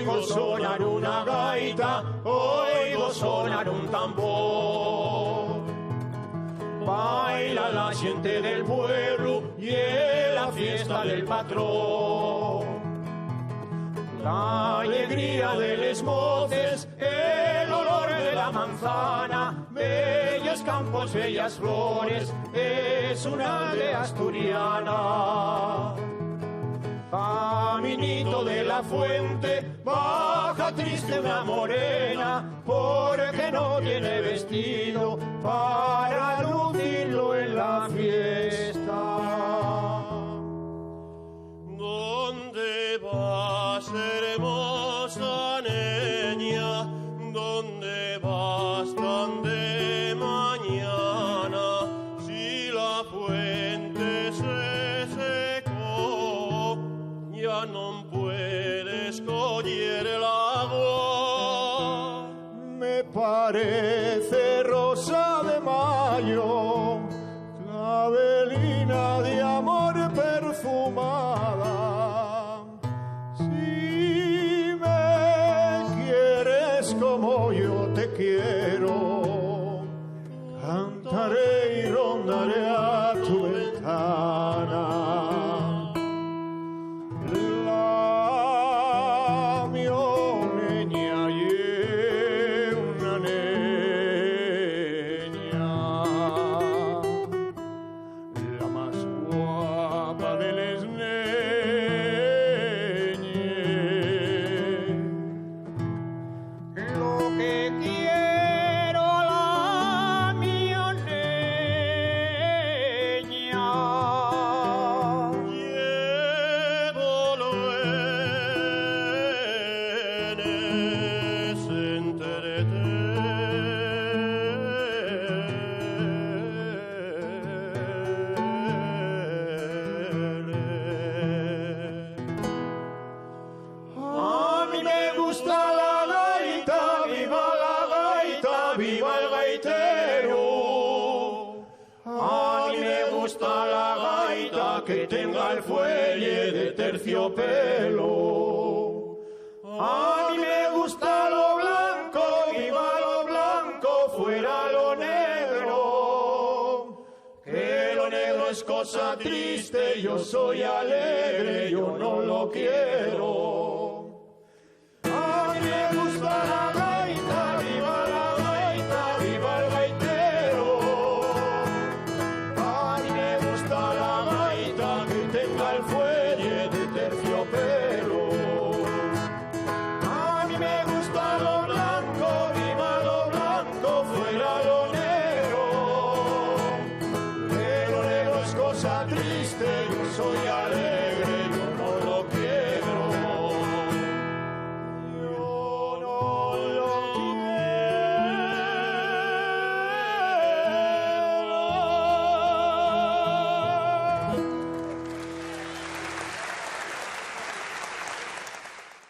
Oigo sonar una gaita, oigo sonar un tambor. Baila la gente del pueblo y es la fiesta del patrón. La alegría de los moces, el olor de la manzana, bellos campos, bellas flores, es una aldea asturiana. Caminito de la fuente, baja triste una morena, porque no tiene vestido para lucirlo en la fiesta. ¿Dónde vas, hermosa niña? ¿Dónde vas tan de mañana? Si la fuente se secó, ya no puedes coger el agua. Me parece rosa de mayo, clavelina de amor perfumada. Si me quieres como yo te quiero, cantaré y rondaré a tu ventana. La mioneña y una niña, la más guapa de las niñas. Lo que quiero la mioneña. A mí me gusta la gaita, viva la gaita, viva el gaitero. A mí me gusta la gaita que tenga el fuelle de terciopelo. A mí me gusta lo blanco, viva lo blanco, fuera lo negro. Que lo negro es cosa triste, yo soy alegre, yo no lo quiero.